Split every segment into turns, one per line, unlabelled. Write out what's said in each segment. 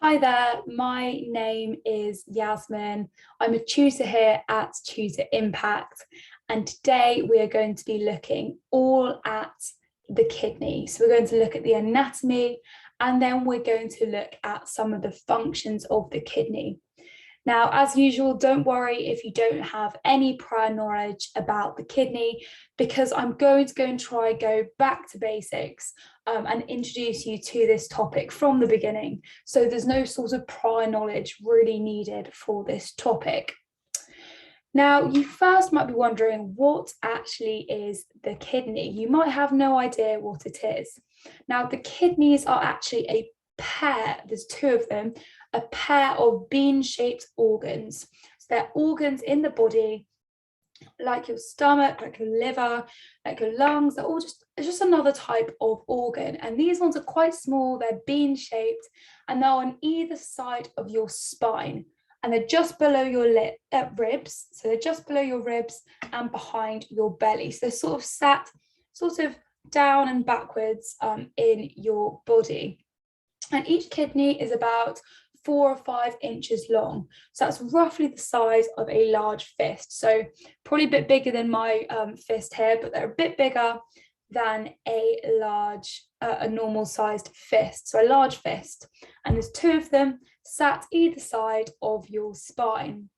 Hi there, my name is Yasmin. I'm a tutor here at Tutor Impact, and today we are going to be looking all at the kidney. So we're going to look at the anatomy, and then we're going to look at some of the functions of the kidney. Now, as usual, don't worry if you don't have any prior knowledge about the kidney, because I'm going to go back to basics and introduce you to this topic from the beginning. So there's no sort of prior knowledge really needed for this topic. Now, you first might be wondering what actually is the kidney. You might have no idea what it is. Now, the kidneys are actually a pair, there's two of them, a pair of bean-shaped organs. So they're organs in the body, like your stomach, like your liver, like your lungs. They're all just another type of organ. And these ones are quite small, they're bean-shaped, and they're on either side of your spine. And they're just below your ribs. So they're just below your ribs and behind your belly. So they're sort of sat sort of down and backwards in your body. And each kidney is about 4 or 5 inches long. So that's roughly the size of a large fist. So probably a bit bigger than my fist here, but they're a bit bigger than a normal sized fist. So a large fist. And there's 2 of them sat either side of your spine.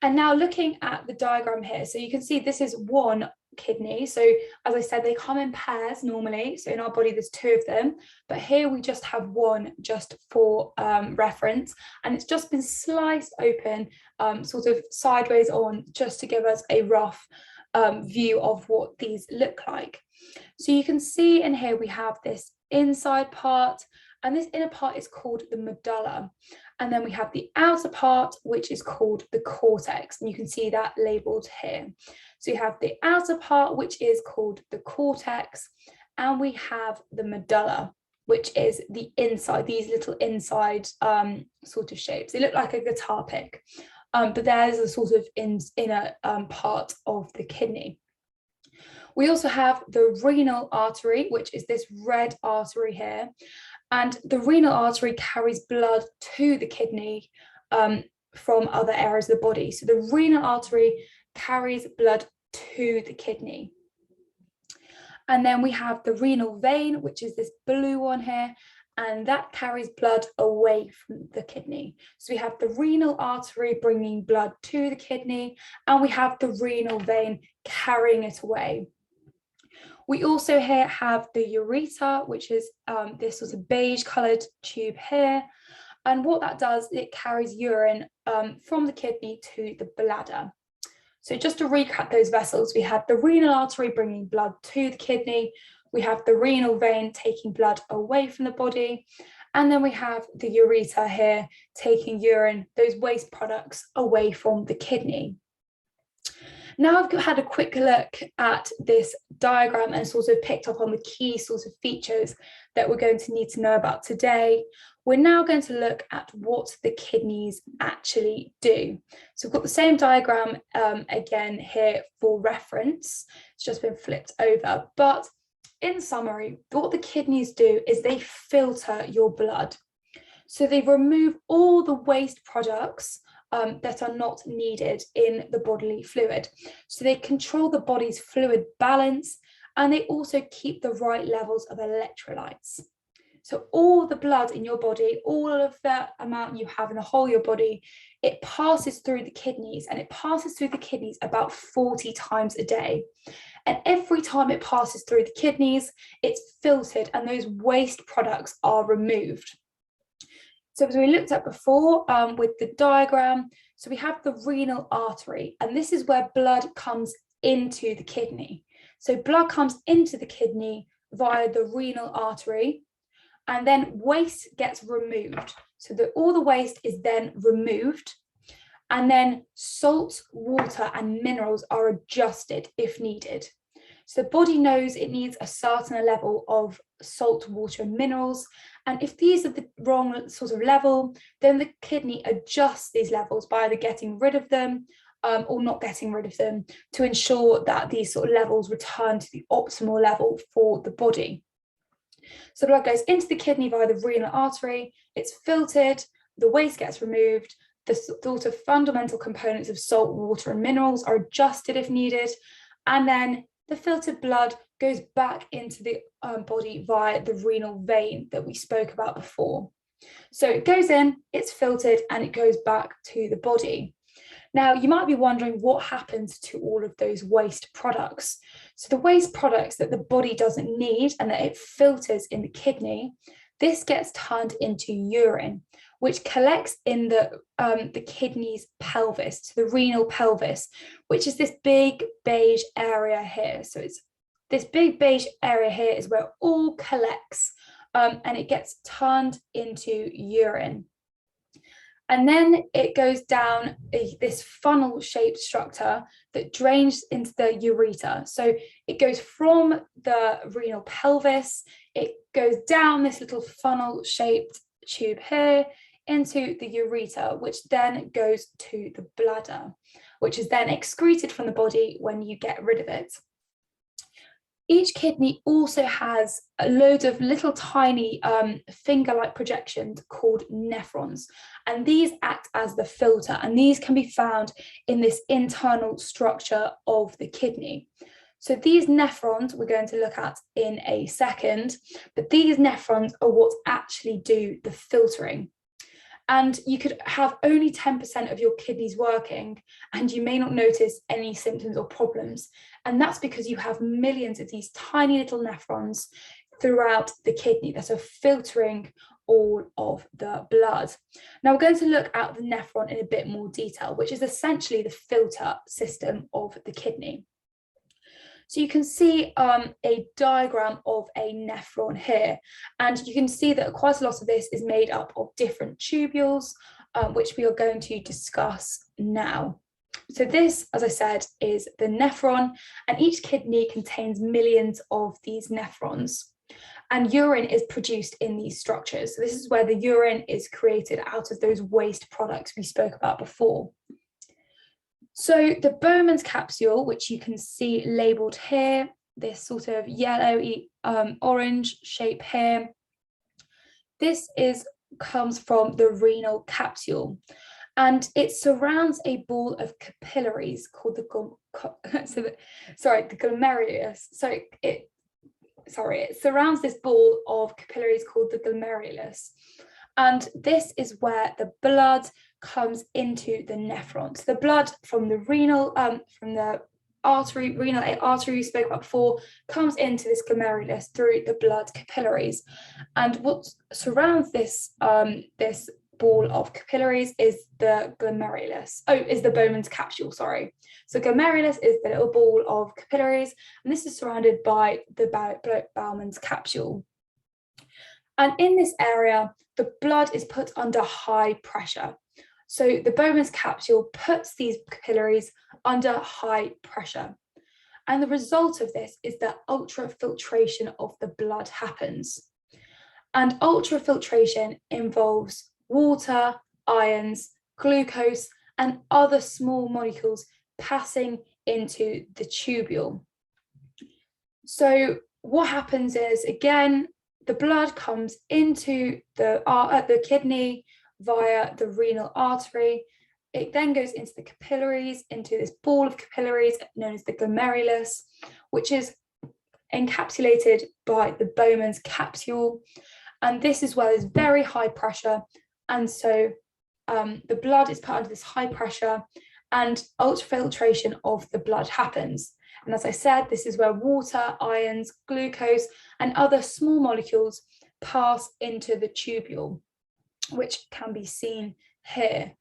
And now looking at the diagram here, so you can see this is one kidney. So as I said, they come in pairs normally. So in our body, there's 2 of them, but here we just have one just for reference. And it's just been sliced open, sort of sideways on, just to give us a rough view of what these look like. So you can see in here, we have this inside part, and this inner part is called the medulla. And then we have the outer part, which is called the cortex. And you can see that labeled here. So you have the outer part, which is called the cortex. And we have the medulla, which is the inside, these little inside sort of shapes. They look like a guitar pick, but there's a sort of inner part of the kidney. We also have the renal artery, which is this red artery here. And the renal artery carries blood to the kidney from other areas of the body. So the renal artery carries blood to the kidney. And then we have the renal vein, which is this blue one here, and that carries blood away from the kidney. So we have the renal artery bringing blood to the kidney, and we have the renal vein carrying it away. We also here have the ureter, which is this sort of beige coloured tube here. And what that does, it carries urine from the kidney to the bladder. So just to recap those vessels, we have the renal artery bringing blood to the kidney. We have the renal vein taking blood away from the body. And then we have the ureter here taking urine, those waste products, away from the kidney. Now I've had a quick look at this diagram and sort of picked up on the key sort of features that we're going to need to know about today. We're now going to look at what the kidneys actually do. So we've got the same diagram again here for reference. It's just been flipped over. But in summary, what the kidneys do is they filter your blood. So they remove all the waste products that are not needed in the bodily fluid. So they control the body's fluid balance, and they also keep the right levels of electrolytes. So all the blood in your body, all of the amount you have in the whole of your body, it passes through the kidneys, and it passes through the kidneys about 40 times a day. And every time it passes through the kidneys, it's filtered and those waste products are removed. So as we looked at before with the diagram, so we have the renal artery, and this is where blood comes into the kidney. So blood comes into the kidney via the renal artery, and then waste gets removed. So all the waste is then removed, and then salt, water, and minerals are adjusted if needed. So the body knows it needs a certain level of salt, water, and minerals. And if these are the wrong sort of level, then the kidney adjusts these levels by either getting rid of them or not getting rid of them to ensure that these sort of levels return to the optimal level for the body. So blood goes into the kidney via the renal artery, it's filtered, the waste gets removed, the sort of fundamental components of salt, water, and minerals are adjusted if needed, and then the filtered blood goes back into the body via the renal vein that we spoke about before. So it goes in, it's filtered, and it goes back to the body. Now, you might be wondering what happens to all of those waste products. So the waste products that the body doesn't need and that it filters in the kidney, this gets turned into urine, which collects in the kidney's pelvis, so the renal pelvis, which is this big beige area here. So it's this big beige area here is where it all collects, and it gets turned into urine. And then it goes down this funnel-shaped structure that drains into the ureter. So it goes from the renal pelvis, it goes down this little funnel-shaped tube here into the ureter, which then goes to the bladder, which is then excreted from the body when you get rid of it. Each kidney also has a load of little tiny finger-like projections called nephrons, and these act as the filter, and these can be found in this internal structure of the kidney. So these nephrons we're going to look at in a second, but these nephrons are what actually do the filtering. And you could have only 10% of your kidneys working and you may not notice any symptoms or problems. And that's because you have millions of these tiny little nephrons throughout the kidney that are filtering all of the blood. Now we're going to look at the nephron in a bit more detail, which is essentially the filter system of the kidney. So you can see a diagram of a nephron here, and you can see that quite a lot of this is made up of different tubules, which we are going to discuss now. So this, as I said, is the nephron, and each kidney contains millions of these nephrons. And urine is produced in these structures. So this is where the urine is created out of those waste products we spoke about before. So the Bowman's capsule, which you can see labelled here, this sort of yellowy orange shape here, this comes from the renal capsule, and it surrounds a ball of capillaries called the glomerulus. It surrounds this ball of capillaries called the glomerulus, and this is where the blood comes into the nephron. So the blood from the renal artery we spoke about before, comes into this glomerulus through the blood capillaries. And what surrounds this this ball of capillaries is the the Bowman's capsule, sorry. So glomerulus is the little ball of capillaries, and this is surrounded by the Bowman's capsule. And in this area, the blood is put under high pressure. So the Bowman's capsule puts these capillaries under high pressure. And the result of this is that ultrafiltration of the blood happens. And ultrafiltration involves water, ions, glucose, and other small molecules passing into the tubule. So what happens is, again, the blood comes into the kidney via the renal artery. It then goes into the capillaries, into this ball of capillaries known as the glomerulus, which is encapsulated by the Bowman's capsule. And this is where there's very high pressure. And so the blood is put under this high pressure and ultrafiltration of the blood happens. And as I said, this is where water, ions, glucose, and other small molecules pass into the tubule, which can be seen here.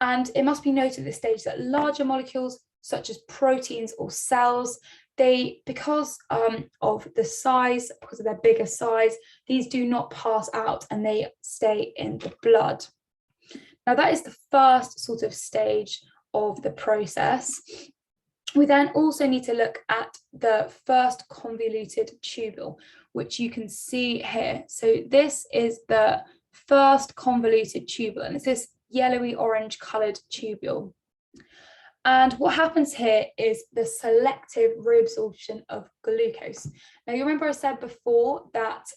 And it must be noted at this stage that larger molecules, such as proteins or cells, because of the size, because of their bigger size, these do not pass out and they stay in the blood. Now that is the first sort of stage of the process. We then also need to look at the first convoluted tubule, which you can see here. So this is the first convoluted tubule, and it's this yellowy orange coloured tubule. And what happens here is the selective reabsorption of glucose. Now, you remember I said before that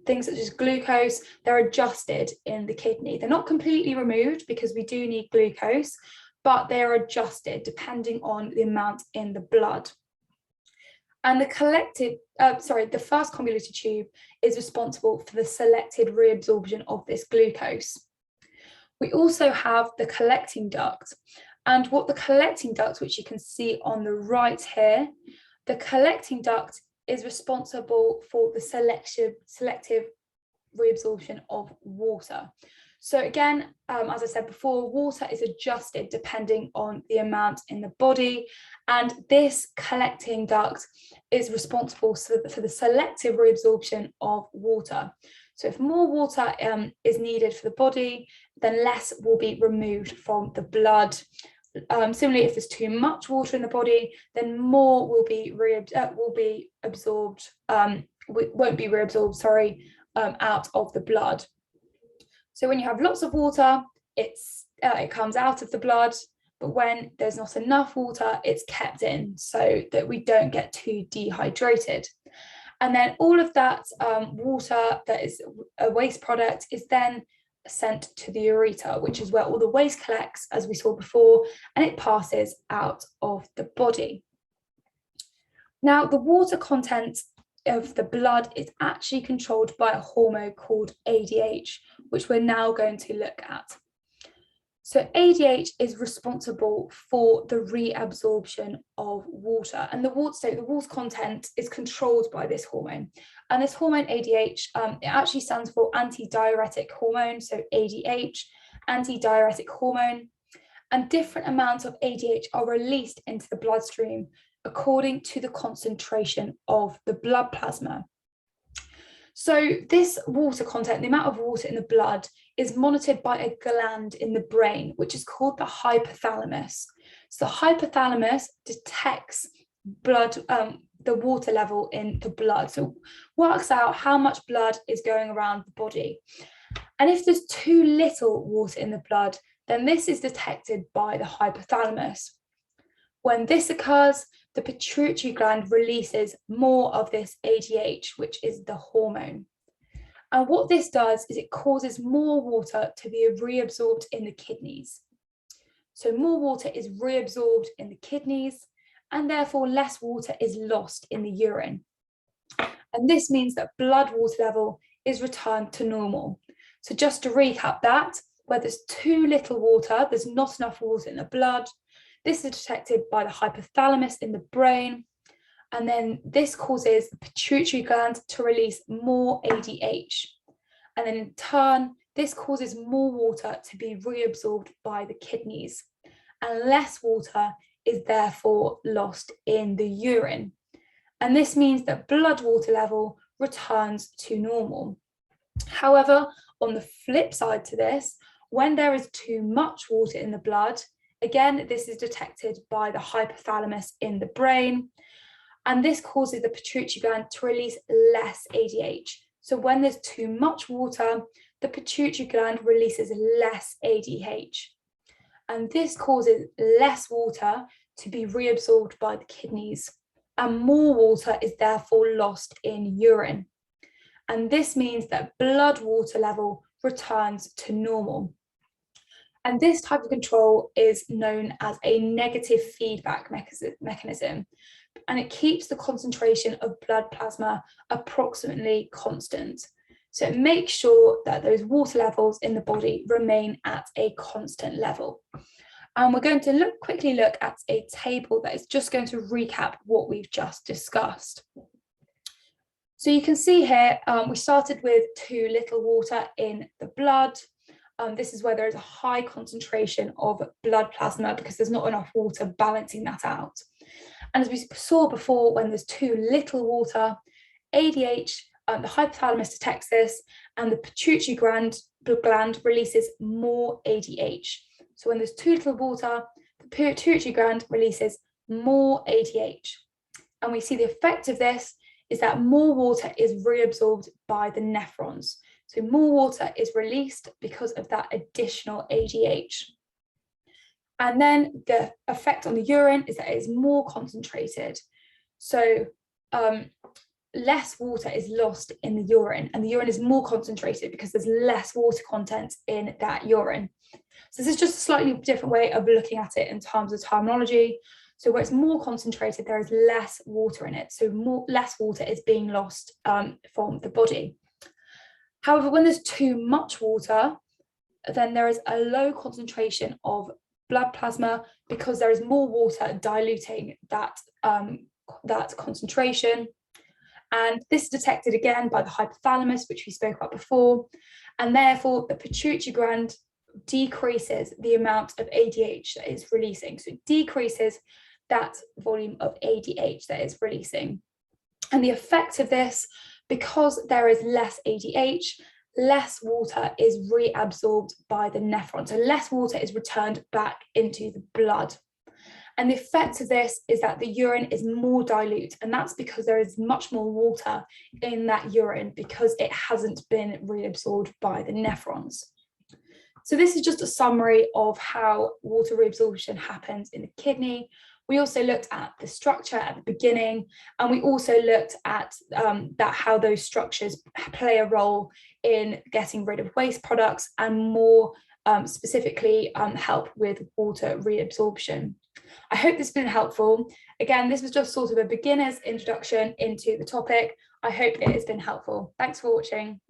things such as glucose, they're adjusted in the kidney. They're not completely removed because we do need glucose, but they're adjusted depending on the amount in the blood. And the first convoluted tube is responsible for the selected reabsorption of this glucose. We also have the collecting duct. And what the collecting duct, which you can see on the right here, the collecting duct is responsible for the selective reabsorption of water. So again, as I said before, water is adjusted depending on the amount in the body, and this collecting duct is responsible for the selective reabsorption of water. So if more water is needed for the body, then less will be removed from the blood. Similarly, if there's too much water in the body, then more will be absorbed, won't be reabsorbed, sorry, out of the blood. So when you have lots of water, it comes out of the blood, but when there's not enough water, it's kept in so that we don't get too dehydrated. And then all of that water that is a waste product is then sent to the ureter, which is where all the waste collects, as we saw before, and it passes out of the body. Now, the water content of the blood is actually controlled by a hormone called ADH, which we're now going to look at. So ADH is responsible for the reabsorption of water, and the water content is controlled by this hormone. And this hormone ADH, it actually stands for antidiuretic hormone, so ADH, antidiuretic hormone, and different amounts of ADH are released into the bloodstream according to the concentration of the blood plasma. So this water content, the amount of water in the blood, is monitored by a gland in the brain, which is called the hypothalamus. So the hypothalamus detects blood, the water level in the blood. So works out how much blood is going around the body. And if there's too little water in the blood, then this is detected by the hypothalamus. When this occurs, the pituitary gland releases more of this ADH, which is the hormone. And what this does is it causes more water to be reabsorbed in the kidneys. So more water is reabsorbed in the kidneys, and therefore less water is lost in the urine. And this means that blood water level is returned to normal. So just to recap that, where there's too little water, there's not enough water in the blood, this is detected by the hypothalamus in the brain, and then this causes the pituitary gland to release more ADH. And then in turn, this causes more water to be reabsorbed by the kidneys, and less water is therefore lost in the urine. And this means that blood water level returns to normal. However, on the flip side to this, when there is too much water in the blood, again, this is detected by the hypothalamus in the brain, and this causes the pituitary gland to release less ADH. So when there's too much water, the pituitary gland releases less ADH, and this causes less water to be reabsorbed by the kidneys, and more water is therefore lost in urine. And this means that blood water level returns to normal. And this type of control is known as a negative feedback mechanism, and it keeps the concentration of blood plasma approximately constant. So it makes sure that those water levels in the body remain at a constant level. And we're going to quickly look at a table that is just going to recap what we've just discussed. So you can see here, we started with too little water in the blood. This is where there is a high concentration of blood plasma because there's not enough water balancing that out. And as we saw before, when there's too little water, ADH, the hypothalamus detects this, and the pituitary gland releases more ADH. So when there's too little water, the pituitary gland releases more ADH. And we see the effect of this is that more water is reabsorbed by the nephrons. So more water is released because of that additional ADH. And then the effect on the urine is that it is more concentrated. So less water is lost in the urine, and the urine is more concentrated because there's less water content in that urine. So this is just a slightly different way of looking at it in terms of terminology. So where it's more concentrated, there is less water in it. So less water is being lost from the body. However, when there's too much water, then there is a low concentration of blood plasma because there is more water diluting that, that concentration. And this is detected again by the hypothalamus, which we spoke about before. And therefore, the pituitary gland decreases the amount of ADH that is releasing. So it decreases that volume of ADH that is releasing. And the effect of this, because there is less ADH, less water is reabsorbed by the nephron. So less water is returned back into the blood. And the effect of this is that the urine is more dilute, and that's because there is much more water in that urine because it hasn't been reabsorbed by the nephrons. So this is just a summary of how water reabsorption happens in the kidney. We also looked at the structure at the beginning, and we also looked at how those structures play a role in getting rid of waste products and more specifically help with water reabsorption. I hope this has been helpful. Again, this was just sort of a beginner's introduction into the topic. I hope it has been helpful. Thanks for watching.